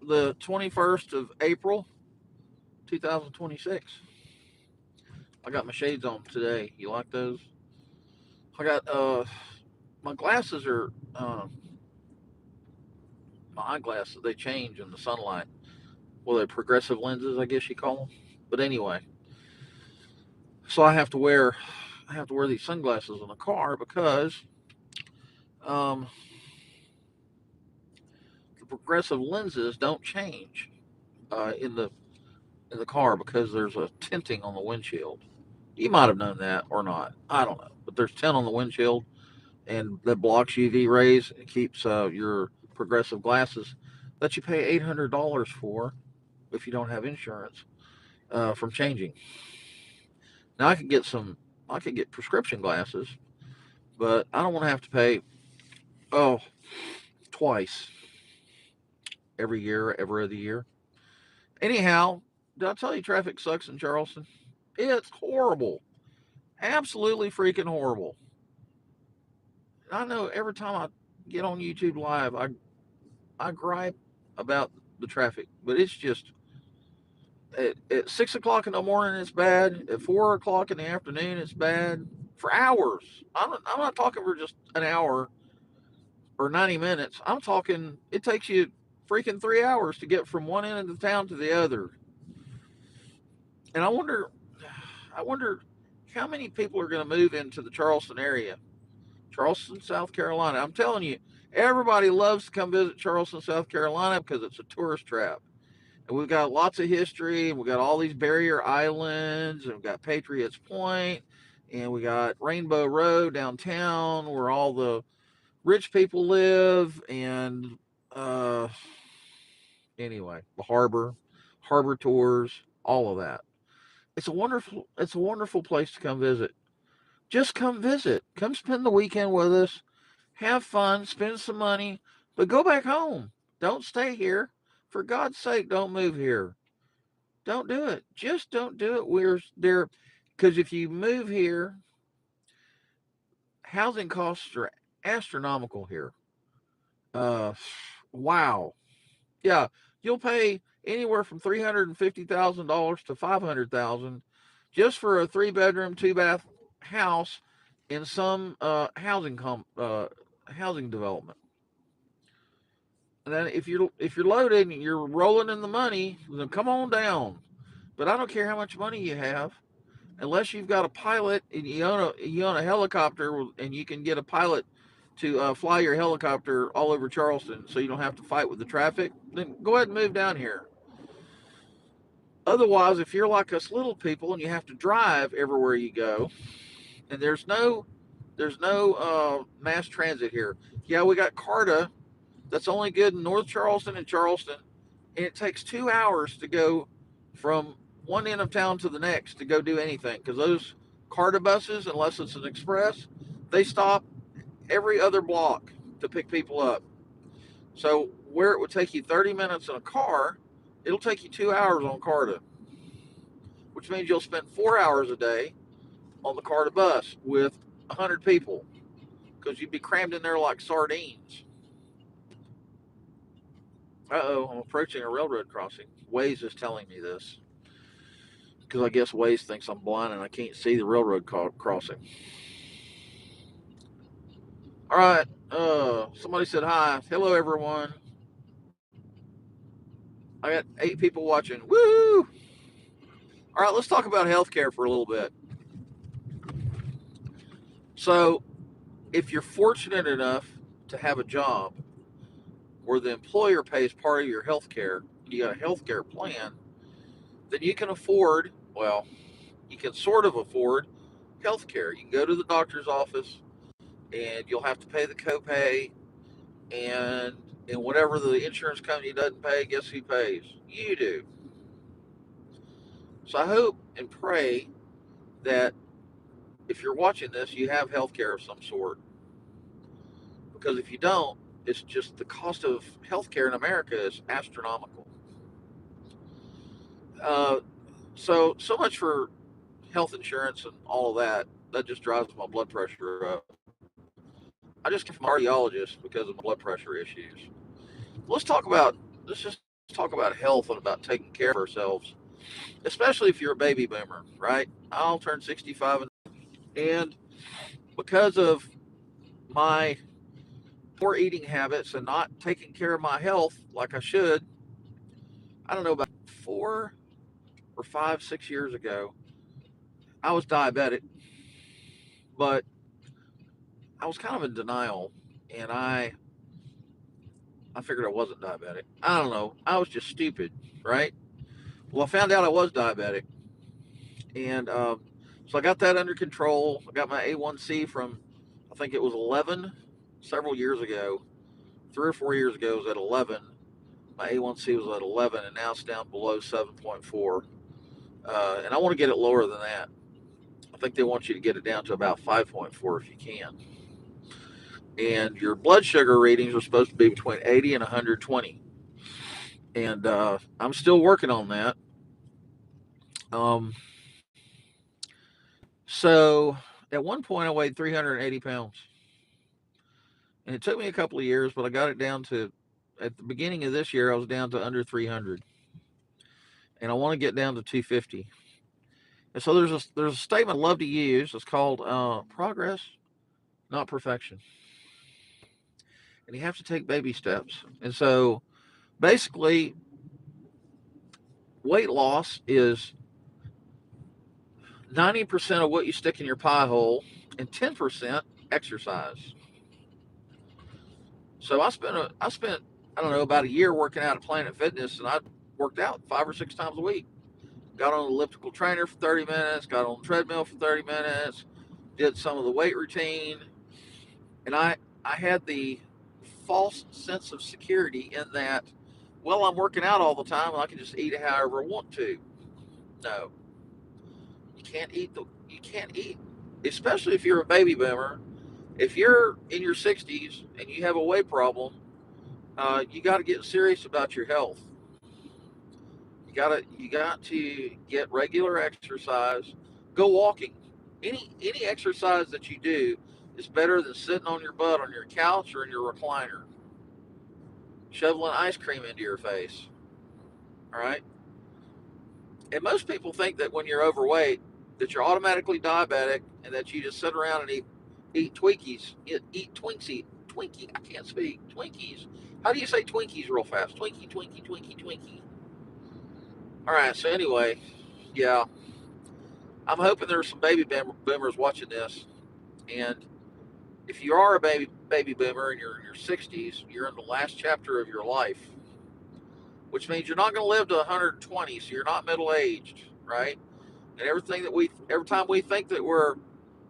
The 21st of April, 2026. I got my shades on today. You like those? I got my glasses are my eyeglasses. They change in the sunlight. Well, they're progressive lenses, I guess you call them. But anyway, so I have to wear these sunglasses in the car because um, the progressive lenses don't change in the car because there's a tinting on the windshield. You might have known that or not. I don't know, but there's tint on the windshield, and that blocks UV rays and keeps your progressive glasses that you pay $800 for if you don't have insurance from changing. Now I could get prescription glasses, but I don't want to have to pay oh twice every year, every other year. Anyhow, did I tell you traffic sucks in Charleston? It's horrible, absolutely freaking horrible. I know every time I get on YouTube Live, I gripe about the traffic, but it's just at 6 o'clock in the morning it's bad. At 4 o'clock in the afternoon it's bad for hours. I'm not talking for just an hour or 90 minutes. I'm talking it takes you freaking 3 hours to get from one end of the town to the other. And I wonder how many people are going to move into the Charleston area, Charleston, South Carolina. I'm telling you, everybody loves to come visit Charleston, South Carolina because it's a tourist trap. And we've got lots of history, and we've got all these barrier islands, and we've got Patriots Point, and we got Rainbow Road downtown where all the rich people live, and uh, anyway, the harbor tours, all of that. It's a wonderful place to come visit. Just come visit. Come spend the weekend with us. Have fun, spend some money, but go back home. Don't stay here. For God's sake, don't move here. Don't do it. Just don't do it. We're there because if you move here, housing costs are astronomical here. Uh, wow. Yeah, you'll pay anywhere from $350,000 to 500,000 just for a 3 bedroom, 2 bath house in some housing development. And then if you're loaded and you're rolling in the money, then come on down. But I don't care how much money you have, unless you've got a pilot and you own a helicopter and you can get a pilot to fly your helicopter all over Charleston so you don't have to fight with the traffic. Then go ahead and move down here. Otherwise, if you're like us little people and you have to drive everywhere you go, and there's no mass transit here. Yeah, we got CARTA that's only good in North Charleston and Charleston, and it takes 2 hours to go from one end of town to the next to go do anything because those CARTA buses, unless it's an express, they stop every other block to pick people up. So where it would take you 30 minutes in a car, it'll take you 2 hours on CARTA, which means you'll spend 4 hours a day on the CARTA bus with 100 people because you'd be crammed in there like sardines. Uh-oh, I'm approaching a railroad crossing. Waze is telling me this because I guess Waze thinks I'm blind and I can't see the railroad crossing. All right. Somebody said hi. Hello, everyone. I got 8 people watching. Woo! All right, let's talk about healthcare for a little bit. So, if you're fortunate enough to have a job where the employer pays part of your healthcare, you got a healthcare plan, then you can afford, well, you can sort of afford healthcare. You can go to the doctor's office and you'll have to pay the copay, and whatever the insurance company doesn't pay, guess who pays? You do. So I hope and pray that if you're watching this, you have health care of some sort. Because if you don't, it's just the cost of health care in America is astronomical. Uh, so much for health insurance and all of that. That just drives my blood pressure up. I just came from a cardiologist because of my blood pressure issues. Let's talk about let's just talk about health and about taking care of ourselves, especially if you're a baby boomer, right? I'll turn 65, and because of my poor eating habits and not taking care of my health like I should, I don't know, about 4 or 5, 6 years ago, I was diabetic, but I was kind of in denial, and I figured I wasn't diabetic. I don't know. I was just stupid, right? Well, I found out I was diabetic, and so I got that under control. I got my A1C from, I think it was 11 several years ago, 3 or 4 years ago. It was at 11. My A1C was at 11, and now it's down below 7.4. And I want to get it lower than that. I think they want you to get it down to about 5.4 if you can. And your blood sugar readings are supposed to be between 80 and 120. And I'm still working on that. Um, so at one point, I weighed 380 pounds. And it took me a couple of years, but I got it down to, at the beginning of this year, I was down to under 300. And I want to get down to 250. And so there's a statement I love to use. It's called progress, not perfection. And you have to take baby steps. And so basically, weight loss is 90% of what you stick in your pie hole and 10% exercise. So I spent I don't know, about a year working out at Planet Fitness, and I worked out 5 or 6 times a week. Got on an elliptical trainer for 30 minutes, got on the treadmill for 30 minutes, did some of the weight routine, and I had the false sense of security in that, well, I'm working out all the time and I can just eat however I want to. No, you can't eat, especially if you're a baby boomer. If you're in your 60s and you have a weight problem, you got to get serious about your health. You got to get regular exercise. Go walking. Any exercise that you do is better than sitting on your butt on your couch or in your recliner, shoveling ice cream into your face. All right. And most people think that when you're overweight, that you're automatically diabetic and that you just sit around and eat Twinkies, eat Twinkie. I can't speak Twinkies. How do you say Twinkies real fast? Twinkie, Twinkie, Twinkie, Twinkie. All right. So anyway, yeah, I'm hoping there's some baby boomers watching this, and if you are a baby boomer and you're in your 60s, you're in the last chapter of your life, which means you're not going to live to 120, so you're not middle aged, right? And every time we think that we're,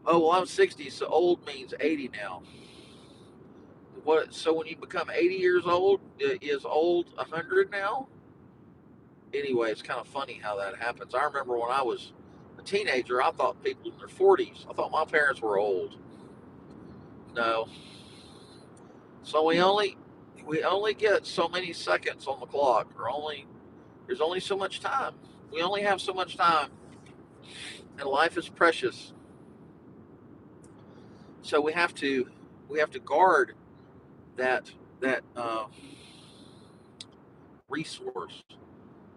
oh well, I'm 60, so old means 80 now. What? So when you become 80 years old, is old 100 now? Anyway, it's kind of funny how that happens. I remember when I was a teenager, I thought people in their 40s. I thought my parents were old. No. So we only get so many seconds on the clock, or only there's only so much time. We only have so much time, and life is precious. So we have to guard that resource.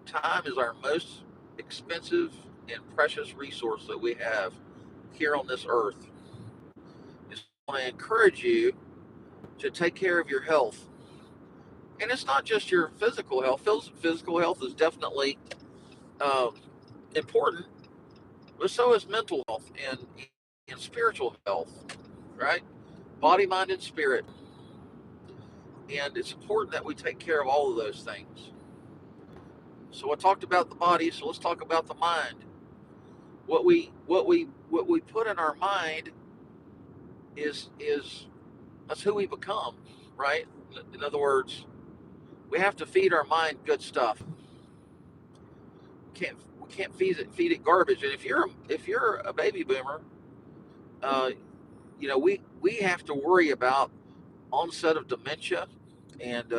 Time is our most expensive and precious resource that we have here on this earth. So I want to encourage you to take care of your health, and it's not just your physical health. Physical health is definitely uh, important, but so is mental health and spiritual health, right? Body, mind, and spirit. And it's important that we take care of all of those things. So I talked about the body, so let's talk about the mind. What we put in our mind is that's who we become, right? In other words, we have to feed our mind good stuff. We can't feed it garbage. And if you're a baby boomer, uh, we have to worry about onset of dementia and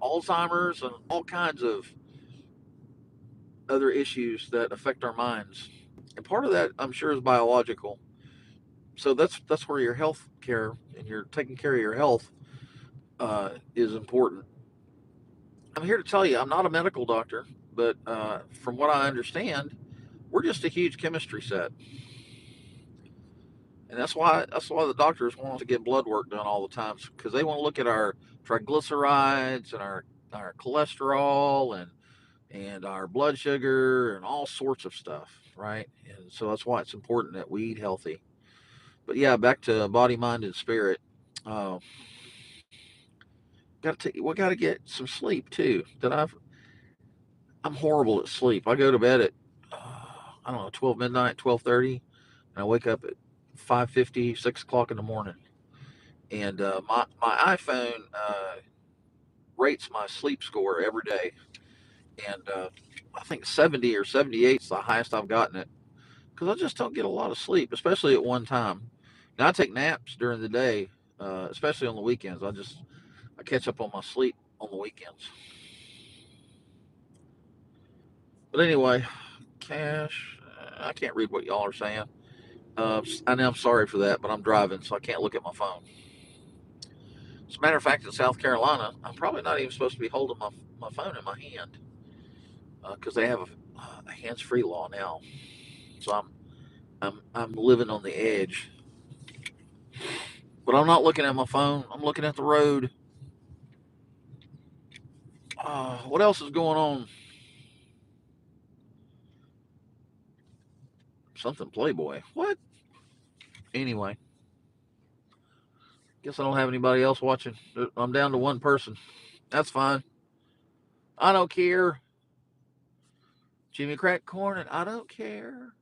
Alzheimer's and all kinds of other issues that affect our minds. And part of that, I'm sure, is biological. So that's where your health care and you're taking care of your health is important. I'm here to tell you, I'm not a medical doctor, but from what I understand, we're just a huge chemistry set, and that's why the doctors want us to get blood work done all the time because they want to look at our triglycerides and our cholesterol and our blood sugar and all sorts of stuff, right? And so that's why it's important that we eat healthy. But yeah, back to body, mind, and spirit. Uh, we got to get some sleep too. I'm horrible at sleep. I go to bed at I don't know 12 midnight, 12:30, and I wake up at 5:50, 6 o'clock in the morning. And my iPhone rates my sleep score every day, and I think 70 or 78 is the highest I've gotten it because I just don't get a lot of sleep, especially at one time. Now I take naps during the day, especially on the weekends. I catch up on my sleep on the weekends. But anyway, Cash, I can't read what y'all are saying. I know I'm sorry for that, but I'm driving, so I can't look at my phone. As a matter of fact, in South Carolina, I'm probably not even supposed to be holding my phone in my hand because they have a hands-free law now. So I'm living on the edge. But I'm not looking at my phone. I'm looking at the road. What else is going on? Something Playboy. What? Anyway, guess I don't have anybody else watching. I'm down to one person. That's fine. I don't care. Jimmy Crack Corn and I don't care.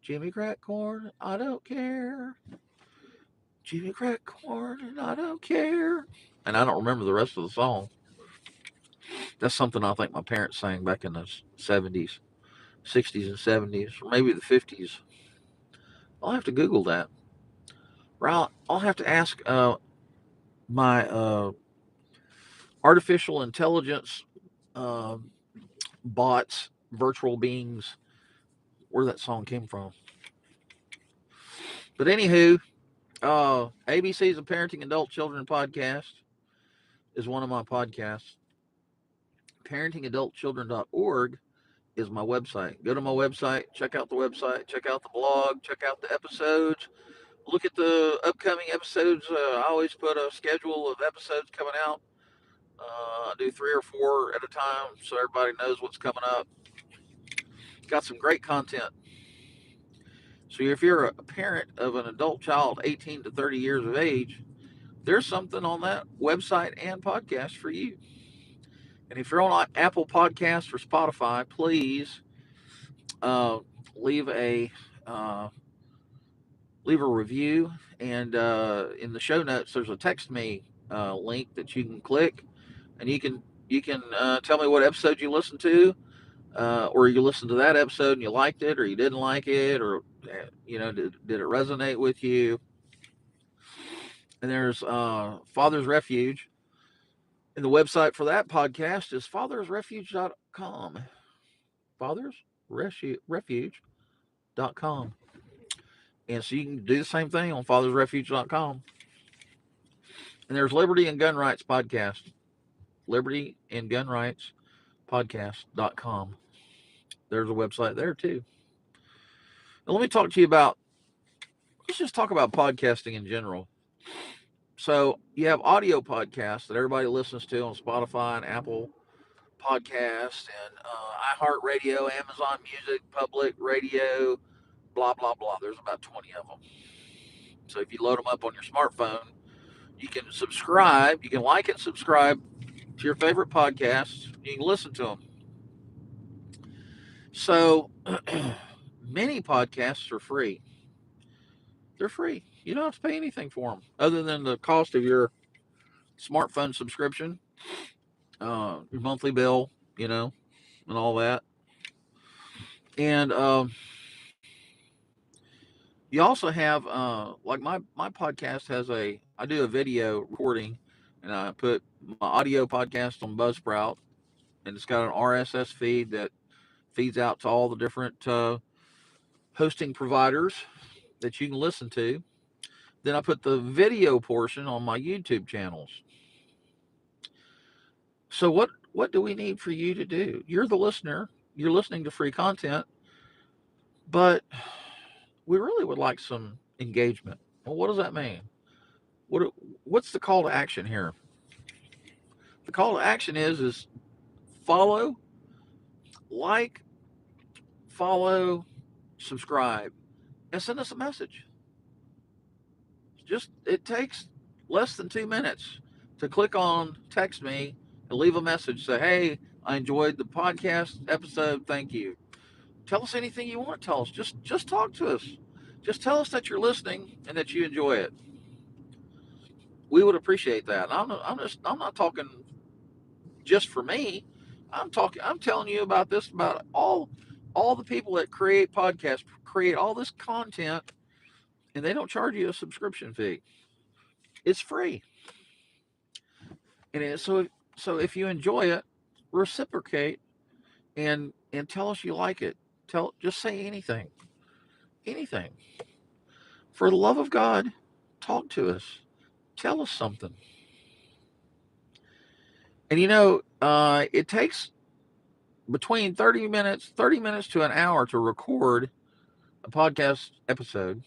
Jimmy Crack Corn, I don't care. Jimmy Crack Corn and I don't care. And I don't remember the rest of the song. That's something I think my parents sang back in the 70s, 60s, and 70s, or maybe the 50s. I'll have to Google that. I'll have to ask my artificial intelligence uh, bots, virtual beings, where that song came from. But anywho, ABC's a Parenting Adult Children podcast is one of my podcasts. ParentingAdultChildren.org is my website. Go to my website, check out the website, check out the blog, check out the episodes, look at the upcoming episodes. I always put a schedule of episodes coming out. I do 3 or 4 at a time so everybody knows what's coming up. Got some great content. So if you're a parent of an adult child 18 to 30 years of age, there's something on that website and podcast for you. And if you're on Apple Podcasts or Spotify, please uh, leave a uh, leave a review. And in the show notes, there's a text me link that you can click, and you can tell me what episode you listened to, or you listened to that episode and you liked it, or you didn't like it, or did it resonate with you? And there's Father's Refuge, and the website for that podcast is fathersrefuge.com. Fathersrefuge.com. And so you can do the same thing on fathersrefuge.com. And there's Liberty and Gun Rights Podcast. Liberty and Gun Rights Podcast.com. There's a website there too. Now let me talk to you about, let's just talk about podcasting in general. So you have audio podcasts that everybody listens to on Spotify and Apple Podcasts and iHeartRadio, Amazon Music, Public Radio, blah, blah, blah. There's about 20 of them. So if you load them up on your smartphone, you can subscribe. You can like and subscribe to your favorite podcasts. You can listen to them. So many podcasts are free. They're free. You don't have to pay anything for them other than the cost of your smartphone subscription, your monthly bill, and all that. And you also have, like my podcast I do a video recording, and I put my audio podcast on Buzzsprout, and it's got an RSS feed that feeds out to all the different hosting providers that you can listen to. Then I put the video portion on my YouTube channels. So What do we need for you to do? You're the listener. You're listening to free content, but we really would like some engagement. Well, what does that mean? What what's the call to action here? The call to action is follow, like, follow, subscribe, and send us a message. Just it takes less than 2 minutes to click on text me and leave a message. Say, hey, I enjoyed the podcast episode. Thank you. Tell us anything you want to tell us. Just talk to us. Just tell us that you're listening and that you enjoy it. We would appreciate that. I'm not talking just for me. I'm telling you about this, about all the people that create podcasts, create all this content, and they don't charge you a subscription fee. It's free. So if you enjoy it, reciprocate and tell us you like it. Just say anything. Anything. For the love of God, talk to us. Tell us something. And it takes between 30 minutes to an hour to record a podcast episode.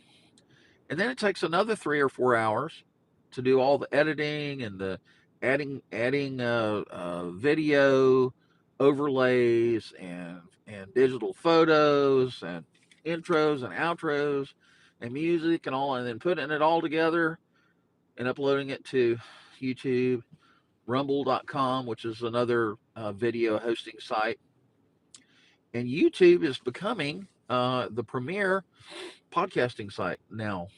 And then it takes another 3 or 4 hours to do all the editing and the adding video overlays and digital photos and intros and outros and music and all, and then putting it all together and uploading it to YouTube, Rumble.com, which is another video hosting site. And YouTube is becoming the premier podcasting site now.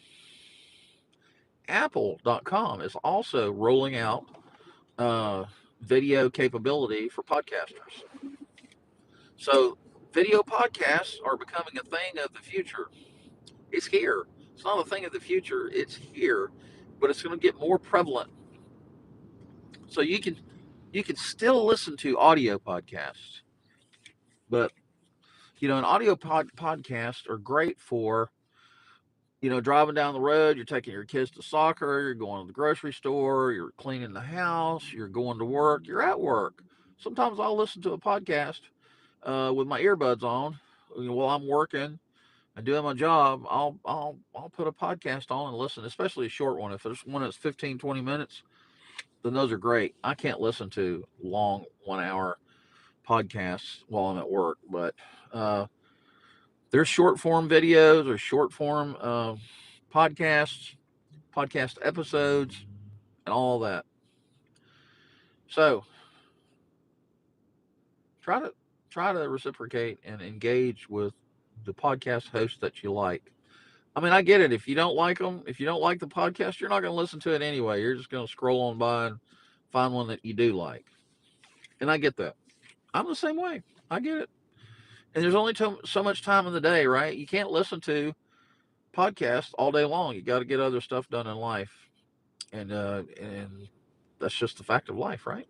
Apple.com is also rolling out video capability for podcasters. So video podcasts are becoming a thing of the future. It's here. It's not a thing of the future. It's here, but it's going to get more prevalent. So you can still listen to audio podcasts, but an audio podcast are great for driving down the road. You're taking your kids to soccer. You're going to the grocery store. You're cleaning the house. You're going to work. You're at work. Sometimes I'll listen to a podcast with my earbuds on while I'm working and doing my job. I'll put a podcast on and listen, especially a short one. If there's one that's 15, 20 minutes, then those are great. I can't listen to long 1 hour podcasts while I'm at work, but there's short form videos or short form podcasts, podcast episodes, and all that. So try to reciprocate and engage with the podcast hosts that you like. I mean, I get it. If you don't like them, if you don't like the podcast, you're not going to listen to it anyway. You're just going to scroll on by and find one that you do like. And I get that. I'm the same way. I get it. And there's only so much time in the day, right? You can't listen to podcasts all day long. You got to get other stuff done in life. And that's just the fact of life, right?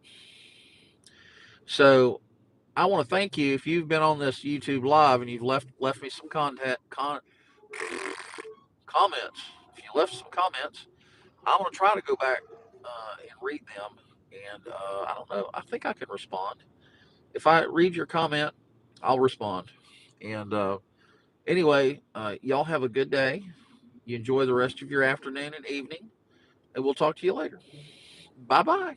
So I want to thank you if you've been on this YouTube live and you've left me some comments. If you left some comments, I'm going to try to go back and read them. And I don't know. I think I can respond. If I read your comment, I'll respond. And anyway, y'all have a good day. You enjoy the rest of your afternoon and evening. And we'll talk to you later. Bye bye.